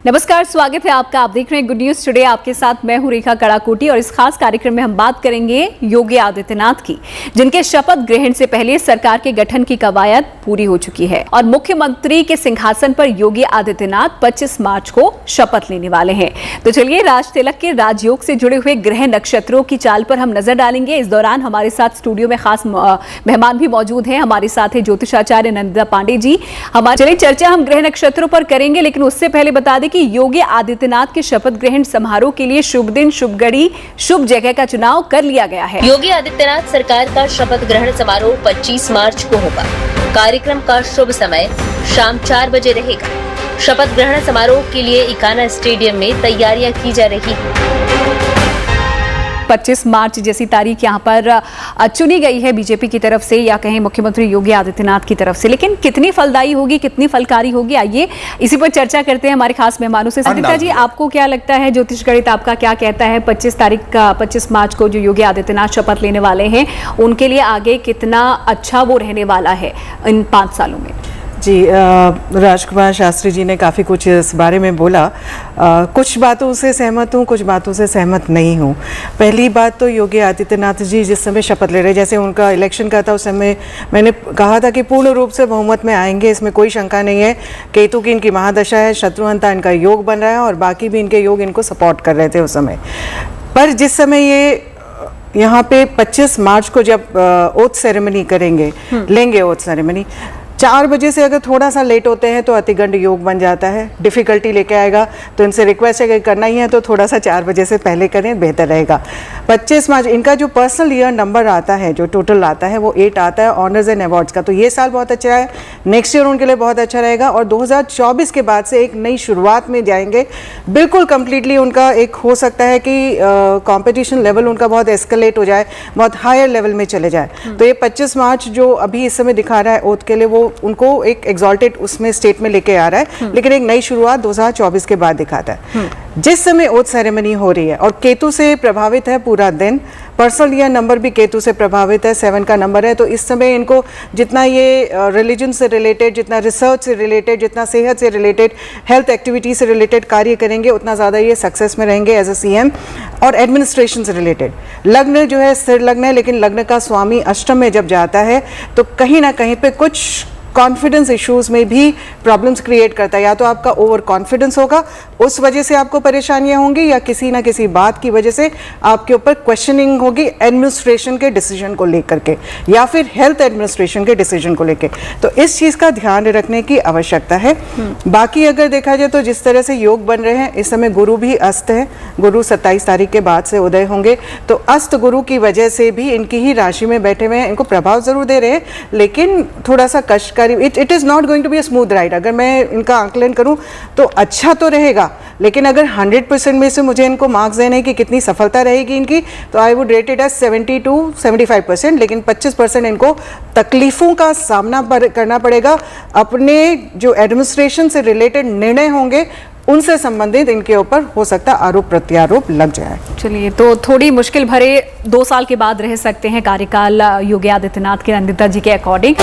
नमस्कार, स्वागत है आपका। आप देख रहे हैं गुड न्यूज टुडे। आपके साथ मैं हूं रेखा कड़ाकोटी और इस खास कार्यक्रम में हम बात करेंगे योगी आदित्यनाथ की, जिनके शपथ ग्रहण से पहले सरकार के गठन की कवायद पूरी हो चुकी है और मुख्यमंत्री के सिंहासन पर योगी आदित्यनाथ 25 मार्च को शपथ लेने वाले हैं। तो चलिए राज तिलक के राजयोग से जुड़े हुए ग्रह नक्षत्रों की चाल पर हम नजर डालेंगे। इस दौरान हमारे साथ स्टूडियो में खास मेहमान भी मौजूद हैं। हमारे साथ है ज्योतिषाचार्य नंदिता पांडे जी। चलिए चर्चा हम ग्रह नक्षत्रों पर करेंगे, लेकिन उससे पहले बता दें कि योगी आदित्यनाथ के शपथ ग्रहण समारोह के लिए शुभ दिन, शुभ घड़ी, शुभ जगह का चुनाव कर लिया गया है। योगी आदित्यनाथ सरकार का शपथ ग्रहण समारोह 25 मार्च को होगा। कार्यक्रम का शुभ समय शाम 4 बजे रहेगा। शपथ ग्रहण समारोह के लिए इकाना स्टेडियम में तैयारियां की जा रही है। 25 मार्च जैसी तारीख यहाँ पर चुनी गई है बीजेपी की तरफ से, या कहें मुख्यमंत्री योगी आदित्यनाथ की तरफ से, लेकिन कितनी फलदायी होगी, कितनी फलकारी होगी, आइए इसी पर चर्चा करते हैं हमारे खास मेहमानों से। संदिग्धा जी, आपको क्या लगता है, ज्योतिष गणित आपका क्या कहता है, 25 मार्च को जो योगी आदित्यनाथ शपथ लेने वाले हैं, उनके लिए आगे कितना अच्छा वो रहने वाला है इन 5 सालों में? जी, राजकुमार शास्त्री जी ने काफ़ी कुछ इस बारे में बोला। कुछ बातों से सहमत हूँ, कुछ बातों से सहमत नहीं हूँ। पहली बात तो योगी आदित्यनाथ जी जिस समय शपथ ले रहे, जैसे उनका इलेक्शन का था उस समय मैंने कहा था कि पूर्ण रूप से बहुमत में आएंगे, इसमें कोई शंका नहीं है। केतु की इनकी महादशा है, शत्रुहंता इनका योग बन रहा है और बाकी भी इनके योग इनको सपोर्ट कर रहे थे उस समय। पर जिस समय ये यहाँ पे 25 मार्च को जब ओथ सेरेमनी करेंगे, लेंगे ओथ सेरेमनी, 4 बजे से अगर थोड़ा सा लेट होते हैं तो अतिगंड योग बन जाता है, डिफ़िकल्टी लेके आएगा। तो इनसे रिक्वेस्ट है कि करना ही है तो थोड़ा सा 4 बजे से पहले करें, बेहतर रहेगा। 25 मार्च इनका जो पर्सनल ईयर नंबर आता है, जो टोटल आता है, वो 8 आता है ऑनर्स एंड अवार्ड्स का। तो ये साल बहुत अच्छा है, नेक्स्ट ईयर उनके लिए बहुत अच्छा रहेगा और 2024 के बाद से एक नई शुरुआत में जाएंगे। बिल्कुल कम्प्लीटली उनका एक हो सकता है कि कॉम्पिटिशन लेवल उनका बहुत एस्केलेट हो जाए, बहुत हायर लेवल में चले जाए। तो ये 25 मार्च जो अभी इस समय दिखा रहा है ओथ के लिए, वो उनको एक एग्जॉल्टेड उसमें स्टेट में लेके आ रहा है, लेकिन एक नई शुरुआत 2024 के बाद दिखाता है। जिस समय ओथ सेरेमनी हो रही है और केतु से प्रभावित है पूरा दिन, पर्सनल ईयर नंबर भी केतु से प्रभावित है, 7 का नंबर है। तो इस समय इनको जितना ये रिलीजन से रिलेटेड, जितना रिसर्च से रिलेटेड, जितना सेहत से रिलेटेड, हेल्थ एक्टिविटी से रिलेटेड कार्य करेंगे, उतना ज़्यादा ये सक्सेस में रहेंगे एज अ सीएम। और एडमिनिस्ट्रेशन से रिलेटेड लग्न जो है स्थिर लग्न है, लेकिन लग्न का स्वामी अष्टम में जब जाता है तो कहीं ना कहीं पे कुछ कॉन्फिडेंस इश्यूज में भी प्रॉब्लम्स क्रिएट करता है। या तो आपका ओवर कॉन्फिडेंस होगा, उस वजह से आपको परेशानियां होंगी, या किसी ना किसी बात की वजह से आपके ऊपर क्वेश्चनिंग होगी एडमिनिस्ट्रेशन के डिसीजन को लेकर के, या फिर हेल्थ एडमिनिस्ट्रेशन के डिसीजन को लेकर। तो इस चीज़ का ध्यान रखने की आवश्यकता है। बाकी अगर देखा जाए तो जिस तरह से योग बन रहे हैं इस समय, गुरु भी अस्त है, गुरु 27 तारीख के बाद से उदय होंगे। तो अस्त गुरु की वजह से भी इनकी ही राशि में बैठे हुए हैं, इनको प्रभाव जरूर दे रहे हैं, लेकिन थोड़ा सा कष्ट, it is not going to be a smooth ride. अगर मैं इनका आंकलन करूं तो अच्छा तो रहेगा, लेकिन अगर 100% में से मुझे इनको मार्क्स देने की कितनी सफलता रहेगी इनकी, तो I would rate it as 70 to 75%। लेकिन 25% इनको तकलीफ़ों का सामना करना पड़ेगा। अपने जो एडमिनिस्ट्रेशन से रिलेटेड निर्णय होंगे उनसे संबंधित इनके ऊपर हो सकता आरोप प्रत्यारोप लग जाए। चलिए, तो थोड़ी मुश्किल भरे 2 साल के बाद रह सकते हैं कार्यकाल योगी आदित्यनाथ के, नंदिता जी के अकॉर्डिंग।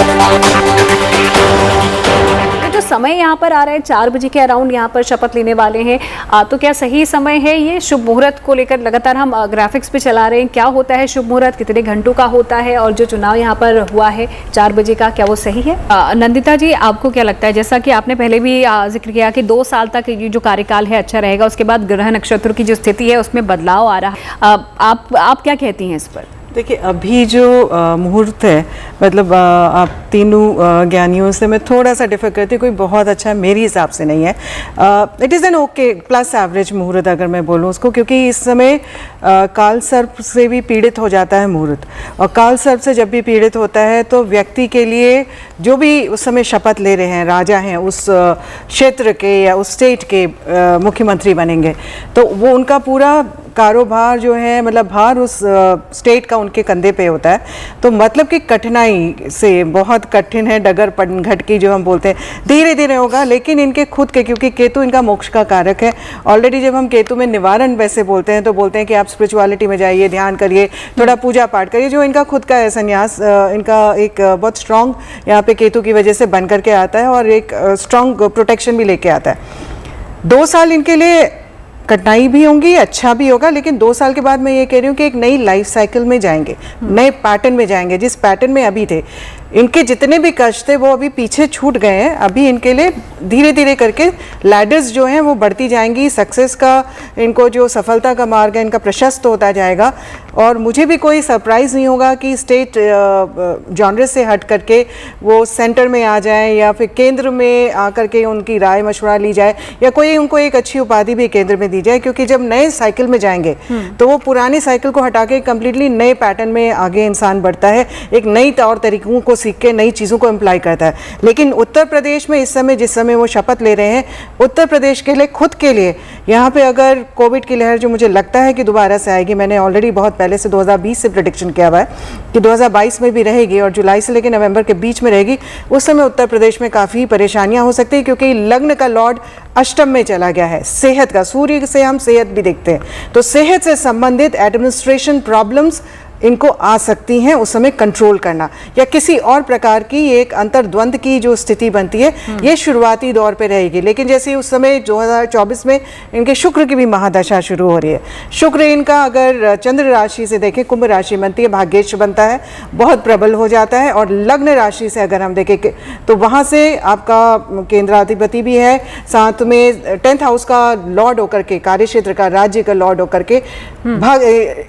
जो समय यहाँ पर आ रहा है 4 बजे के अराउंड यहाँ पर शपथ लेने वाले हैं, तो क्या सही समय है ये? शुभ मुहूर्त को लेकर लगातार हम ग्राफिक्स पे चला रहे हैं, क्या होता है शुभ मुहूर्त, कितने घंटों का होता है, और जो चुनाव यहाँ पर हुआ है 4 बजे का, क्या वो सही है? नंदिता जी, आपको क्या लगता है? जैसा कि आपने पहले भी जिक्र किया कि 2 साल तक ये जो कार्यकाल है अच्छा रहेगा, उसके बाद ग्रह नक्षत्र की जो स्थिति है उसमें बदलाव आ रहा है, आप क्या कहती हैं इस पर? देखिए, अभी जो मुहूर्त है, मतलब आप तीनों ज्ञानियों से मैं थोड़ा सा डिफर करती हूँ, कोई बहुत अच्छा मेरे हिसाब से नहीं है। It is an okay plus average मुहूर्त अगर मैं बोलूँ उसको, क्योंकि इस समय काल सर्प से भी पीड़ित हो जाता है मुहूर्त, और काल सर्प से जब भी पीड़ित होता है तो व्यक्ति के लिए जो भी उस समय शपथ ले रहे हैं, राजा हैं, उस क्षेत्र के या उस स्टेट के मुख्यमंत्री बनेंगे, तो वो उनका पूरा कारोबार जो है, मतलब भार उस स्टेट का उनके कंधे पे होता है। तो मतलब कि कठिनाई से, बहुत कठिन है, डगर पनघट की जो हम बोलते हैं, धीरे धीरे होगा। लेकिन इनके खुद के, क्योंकि केतु इनका मोक्ष का कारक है, ऑलरेडी जब हम केतु में निवारण वैसे बोलते हैं तो बोलते हैं कि आप स्पिरिचुअलिटी में जाइए, ध्यान करिए, थोड़ा पूजा पाठ करिए। जो इनका खुद का है संन्यास, इनका एक बहुत स्ट्रॉन्ग यहाँ पे केतु की वजह से बन करके आता है और एक स्ट्रॉन्ग प्रोटेक्शन भी लेके आता है। 2 साल इनके लिए कठिनाई भी होंगी, अच्छा भी होगा, लेकिन 2 साल के बाद मैं ये कह रही हूँ कि एक नई लाइफ साइकिल में जाएंगे, नए पैटर्न में जाएंगे। जिस पैटर्न में अभी थे, इनके जितने भी कष्ट थे वो अभी पीछे छूट गए हैं। अभी इनके लिए धीरे धीरे करके लैडर्स जो हैं वो बढ़ती जाएंगी, सक्सेस का इनको जो सफलता का मार्ग है इनका प्रशस्त होता जाएगा। और मुझे भी कोई सरप्राइज़ नहीं होगा कि स्टेट जॉनर से हट करके वो सेंटर में आ जाएं या फिर केंद्र में आकर के उनकी राय मशवरा ली जाए या कोई उनको एक अच्छी उपाधि भी केंद्र में दी जाए, क्योंकि जब नए साइकिल में जाएंगे तो वो पुरानी साइकिल को हटा के कम्प्लीटली नए पैटर्न में आगे इंसान बढ़ता है, एक नई तौर तरीकों को सीख के नई चीज़ों को इम्प्लाई करता है। लेकिन उत्तर प्रदेश में इस समय जिस समय वो शपथ ले रहे हैं, उत्तर प्रदेश के लिए खुद के लिए यहाँ पे अगर कोविड की लहर जो मुझे लगता है कि दोबारा से आएगी, मैंने ऑलरेडी बहुत पहले से 2020 से प्रेडिक्शन किया हुआ है कि 2022 में भी रहेगी और जुलाई से लेकर नवंबर के बीच में रहेगी, उस समय उत्तर प्रदेश में काफ़ी परेशानियां हो सकती है, क्योंकि लग्न का लॉर्ड अष्टम में चला गया है, सेहत का, सूर्य से हम सेहत भी देखते हैं, तो सेहत से संबंधित एडमिनिस्ट्रेशन प्रॉब्लम्स इनको आ सकती हैं उस समय कंट्रोल करना, या किसी और प्रकार की एक अंतर्द्वंद की जो स्थिति बनती है ये शुरुआती दौर पे रहेगी। लेकिन जैसे उस समय 2024 में इनके शुक्र की भी महादशा शुरू हो रही है। शुक्र इनका अगर चंद्र राशि से देखें, कुंभ राशि बनती है, भाग्येश बनता है, बहुत प्रबल हो जाता है। और लग्न राशि से अगर हम देखें तो वहाँ से आपका केंद्राधिपति भी है, साथ में 10th हाउस का लॉर्ड होकर के, कार्य क्षेत्र का, राज्य का लॉर्ड होकर के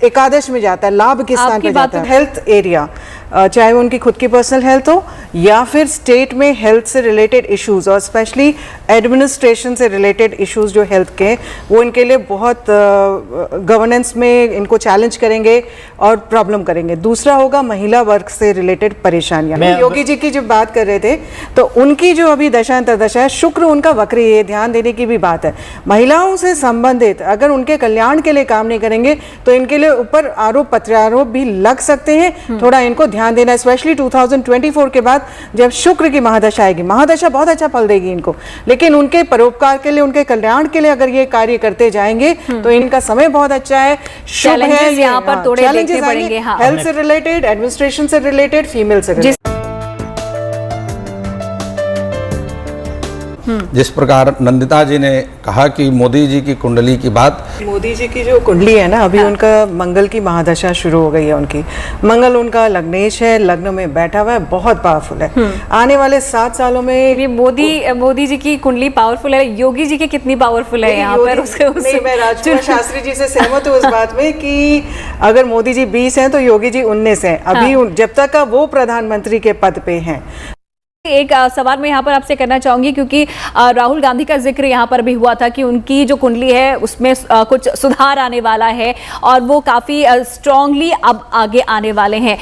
एकादश में जाता है, लाभ के स्थान पे जाता है। हेल्थ एरिया, चाहे वो उनकी खुद की पर्सनल हेल्थ हो या फिर स्टेट में हेल्थ से रिलेटेड इश्यूज और स्पेशली एडमिनिस्ट्रेशन से रिलेटेड इश्यूज जो हेल्थ के, वो इनके लिए बहुत गवर्नेंस में इनको चैलेंज करेंगे और प्रॉब्लम करेंगे। दूसरा होगा महिला वर्ग से रिलेटेड परेशानियां। योगी जी की जब बात कर रहे थे तो उनकी जो अभी दशा अंतर्दशा है, शुक्र उनका वक्री है, ध्यान देने की भी बात है। महिलाओं से संबंधित अगर उनके कल्याण के लिए काम नहीं करेंगे तो इनके लिए ऊपर आरोप प्रत्यारोप भी लग सकते हैं। थोड़ा इनको ध्यान देना, स्पेशली 2024 के बाद जब शुक्र की महादशा आएगी, महादशा बहुत अच्छा फल देगी इनको, लेकिन उनके परोपकार के लिए, उनके कल्याण के लिए अगर ये कार्य करते जाएंगे तो इनका समय बहुत अच्छा है, शुभ है। यहाँ पर थोड़े देखने पड़ेंगे, हेल्थ से रिलेटेड, एडमिनिस्ट्रेशन से रिलेटेड, फीमेल से रिलेटेड। जिस प्रकार नंदिता जी ने कहा कि मोदी जी की कुंडली की बात, मोदी जी की जो कुंडली है ना, अभी उनका मंगल की महादशा शुरू हो गई है उनकी। मंगल उनका लग्नेश है, लग्न में बैठा हुआ है, बहुत पावरफुल है। आने वाले 7 सालों में ये मोदी जी की कुंडली पावरफुल है, योगी जी की कितनी पावरफुल है यहाँ पर? नहीं, मैं राजकुमार शास्त्री जी से सहमत हूँ इस बात में कि अगर मोदी जी 20 हैं तो योगी जी 19 हैं अभी, जब तक का वो प्रधानमंत्री के पद पे हैं। एक सवाल मैं यहाँ पर आपसे करना चाहूंगी, क्योंकि राहुल गांधी का जिक्र यहाँ पर भी हुआ था कि उनकी जो कुंडली है उसमें कुछ सुधार आने वाला है और वो काफी स्ट्रांगली अब आगे आने वाले हैं।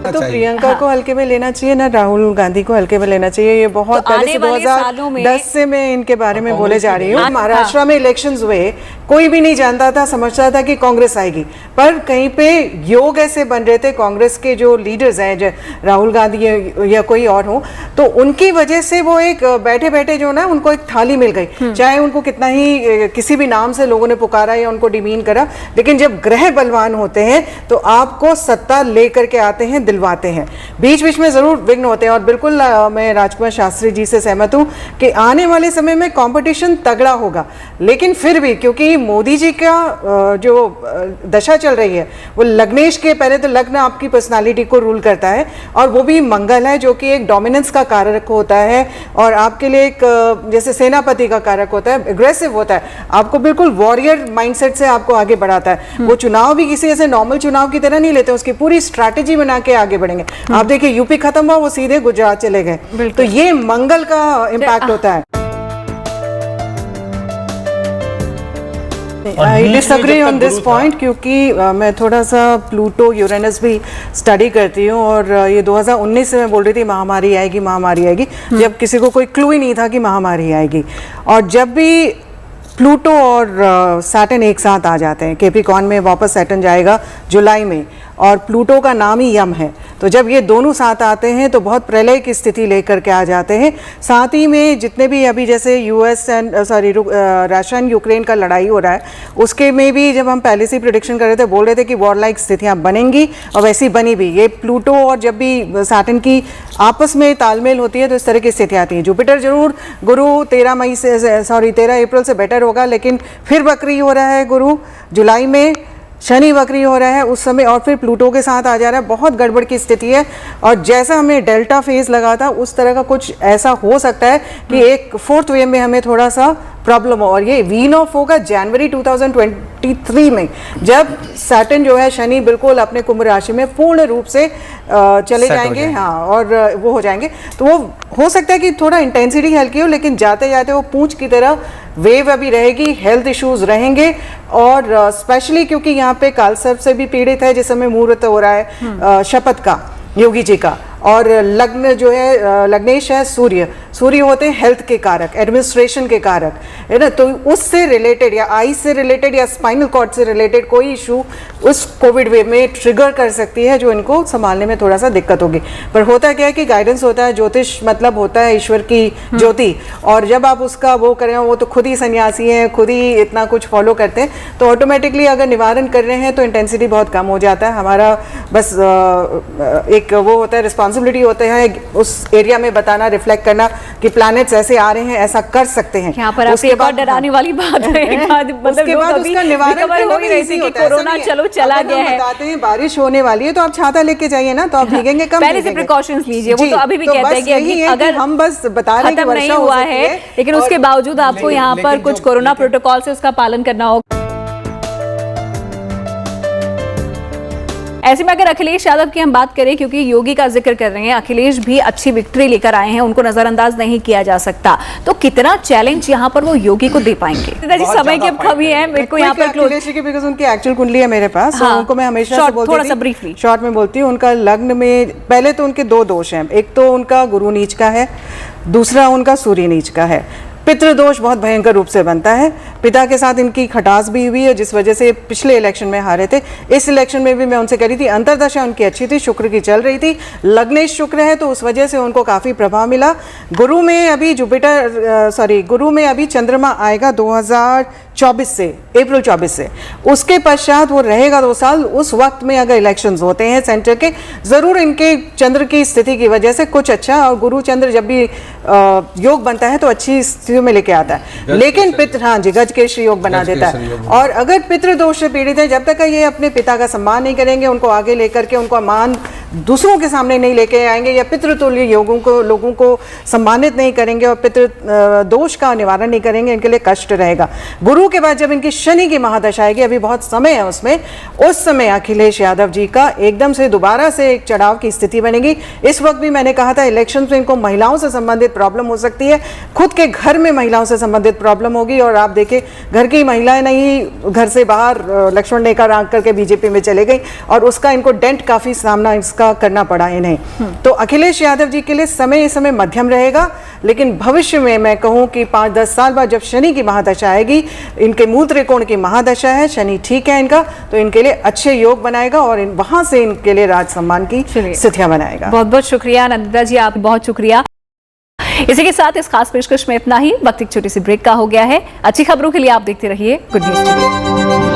तो प्रियंका को हल्के में लेना चाहिए ना, राहुल गांधी को हल्के में लेना चाहिए। ये बहुत तो पहले से 2010 से मैं इनके बारे में बोले जा रही हूँ। महाराष्ट्र में इलेक्शंस हुए, कोई भी नहीं जानता था, समझता था कि कांग्रेस आएगी, पर कहीं पे योग ऐसे बन रहे थे कांग्रेस के जो लीडर्स हैं, राहुल गांधी या कोई और हो, तो उनकी वजह से वो एक बैठे बैठे जो ना उनको एक थाली मिल गई। चाहे उनको कितना ही किसी भी नाम से लोगों ने पुकारा या उनको डिमीन करा, लेकिन जब ग्रह बलवान होते हैं तो आपको सत्ता लेकर के आते हैं, दिलवाते हैं। बीच बीच में जरूर विघ्न होते हैं और बिल्कुल मैं राजकुमार शास्त्री जी से सहमत हूँ कि आने वाले समय में कंपटीशन तगड़ा होगा। लेकिन फिर भी क्योंकि मोदी जी का जो दशा चल रही है वो लग्नेश के, पहले तो लग्न आपकी पर्सनालिटी को रूल करता है और वो भी मंगल है जो कि एक डोमिनेंस का कारक होता है और आपके लिए एक जैसे सेनापति का कारक होता है, एग्रेसिव होता है, आपको बिल्कुल वॉरियर माइंडसेट से आपको आगे बढ़ाता है। वो चुनाव भी किसी ऐसे नॉर्मल चुनाव की तरह नहीं लेते, उसकी पूरी स्ट्रैटेजी बना के आगे बढ़ेंगे। आप देखिए यूपी खत्म हुआ, वो सीधे गुजरात चले गए, तो ये मंगल का इम्पैक्ट होता है। I disagree on this point, क्योंकि मैं थोड़ा सा प्लूटो यूरेनस भी स्टडी करती हूँ और ये 2019 से मैं बोल रही थी महामारी आएगी, महामारी आएगी, जब किसी को कोई क्लू ही नहीं था कि महामारी आएगी। और जब भी प्लूटो और सैटर्न एक साथ आ जाते हैं, कैप्रिकॉर्न में वापस सैटर्न जाएगा जुलाई में, और प्लूटो का नाम ही यम है, तो जब ये दोनों साथ आते हैं तो बहुत प्रलय की स्थिति लेकर के आ जाते हैं। साथ ही में जितने भी अभी जैसे रशिया एंड यूक्रेन का लड़ाई हो रहा है, उसके में भी जब हम पहले से प्रिडिक्शन कर रहे थे, बोल रहे थे कि वॉर लाइक स्थितियाँ बनेंगी और वैसी बनी भी। ये प्लूटो और जब भी सैटर्न की आपस में तालमेल होती है तो इस तरह की स्थितियाँ आती हैं। जुपिटर जरूर गुरु 13 अप्रैल से बेटर होगा, लेकिन फिर वक्री हो रहा है गुरु जुलाई में, शनि वक्री हो रहा है उस समय, और फिर प्लूटो के साथ आ जा रहा है। बहुत गड़बड़ की स्थिति है, और जैसा हमें डेल्टा फेज लगा था उस तरह का कुछ ऐसा हो सकता है कि एक फोर्थ वेव में हमें थोड़ा सा प्रॉब्लम हो। और ये वीन ऑफ होगा जनवरी 2023 में, जब सैटर्न जो है शनि बिल्कुल अपने कुंभ राशि में पूर्ण रूप से चले जाएंगे, हाँ, और वो हो जाएंगे। तो वो हो सकता है कि थोड़ा इंटेंसिटी हल्की हो, लेकिन जाते जाते वो पूंछ की तरह वेव अभी रहेगी, हेल्थ इश्यूज रहेंगे। और स्पेशली क्योंकि यहाँ पे कालसर्प से भी पीड़ित है, जिस समय मुहूर्त हो रहा है शपथ का योगी जी का, और लग्न जो है लग्नेश है सूर्य होते हैं हेल्थ के कारक, एडमिनिस्ट्रेशन के कारक, है ना। तो उससे रिलेटेड या आई से रिलेटेड या स्पाइनल कॉर्ड से रिलेटेड कोई इशू उस कोविड वेव में ट्रिगर कर सकती है, जो इनको संभालने में थोड़ा सा दिक्कत होगी। पर होता क्या है कि गाइडेंस होता है, ज्योतिष मतलब होता है ईश्वर की ज्योति, और जब आप उसका वो करें, वो तो खुद ही सन्यासी हैं, खुद ही इतना कुछ फॉलो करते हैं, तो ऑटोमेटिकली अगर निवारण कर रहे हैं तो इंटेंसिटी बहुत कम हो जाता है। हमारा बस एक वो होता है, रिस्पॉन्सिबिलिटी होता है उस एरिया में बताना, रिफ्लेक्ट करना कि प्लैनेट्स ऐसे आ रहे हैं, ऐसा कर सकते हैं। यहाँ पर आपकी एक और डराने वाली बात है, उसके बाद उसका निवारण हो ही रही थी कि कोरोना चलो चला गया है, बताते हैं बारिश होने वाली है तो आप छाता लेके जाइए ना, तो आप भीगेंगे कम, पहले से प्रिकॉशंस लीजिए। वो तो अभी भी कहते हैं कि अगर हम बस बता रहे हैं कि नहीं हुआ है, लेकिन उसके बावजूद आपको यहाँ पर कुछ कोरोना प्रोटोकॉल से उसका पालन करना होगा। ऐसे में अगर अखिलेश यादव की हम बात करें, क्योंकि योगी का जिक्र कर रहे हैं, अखिलेश भी अच्छी विक्ट्री लेकर आए हैं, उनको नजरअंदाज नहीं किया जा सकता, तो कितना चैलेंज यहाँ पर वो योगी को दे पाएंगे? समय की अब कमी है, मेरे को यहाँ पर अखिलेश की, बिकॉज़ उनकी एक्चुअल कुंडली है मेरे पास, हाँ, उनको मैं हमेशा थोड़ा सा ब्रीफली शॉर्ट में बोलती हूँ। उनका लग्न में पहले तो उनके दो दोष हैं, एक तो उनका गुरु नीच का है, दूसरा उनका सूर्य नीच का है। पितृदोष बहुत भयंकर रूप से बनता है, पिता के साथ इनकी खटास भी हुई है, जिस वजह से पिछले इलेक्शन में हारे थे। इस इलेक्शन में भी मैं उनसे कह रही थी, अंतर्दशा उनकी अच्छी थी, शुक्र की चल रही थी, लग्नेश शुक्र है तो उस वजह से उनको काफ़ी प्रभाव मिला। गुरु में अभी चंद्रमा आएगा 2024 से, अप्रैल 24 से, उसके पश्चात वो रहेगा 2 साल। उस वक्त में अगर इलेक्शंस होते हैं सेंटर के, ज़रूर इनके चंद्र की स्थिति की वजह से कुछ अच्छा, और गुरु चंद्र जब भी योग बनता है तो अच्छी स्थिति में लेके आता है। लेकिन गज केशरी योग बना देता है। और अगर पितृदोष से पीड़ित है, जब तक ये अपने पिता का सम्मान नहीं करेंगे, उनको आगे लेकर के उनको मान दूसरों के सामने नहीं लेके आएंगे, या पितृतुल्य लोगों को सम्मानित नहीं करेंगे और पितृ दोष का निवारण नहीं करेंगे, इनके लिए कष्ट रहेगा। गुरु के बाद जब इनकी शनि की महादशा आएगी, अभी बहुत समय है उसमें, उस समय अखिलेश यादव जी का एकदम से दोबारा से एक चढ़ाव की स्थिति बनेगी। इस वक्त भी मैंने कहा था इलेक्शन में इनको महिलाओं से संबंधित प्रॉब्लम हो सकती है, खुद के घर में महिलाओं से संबंधित प्रॉब्लम होगी। और आप देखें, घर की महिलाएं नहीं, घर से बाहर लक्ष्मण रेखा आंक करके बीजेपी में चले गई, और उसका इनको डेंट काफी सामना इसका करना पड़ा इन्हें। तो अखिलेश यादव जी के लिए समय इस समय मध्यम रहेगा, लेकिन भविष्य में मैं कहूं कि 5-10 साल बाद जब शनि की महादशा आएगी, इनके मूल त्रिकोण की महादशा है, शनि ठीक है इनका, तो इनके लिए अच्छे योग बनाएगा और वहां से इनके लिए राज सम्मान की स्थितियां बनाएगा। बहुत बहुत शुक्रिया नंदिता जी, आप बहुत शुक्रिया। इसी के साथ इस खास पेशकश में इतना ही। वक्त एक छोटी सी ब्रेक का हो गया है। अच्छी खबरों के लिए आप देखते रहिए गुड न्यूज टीवी।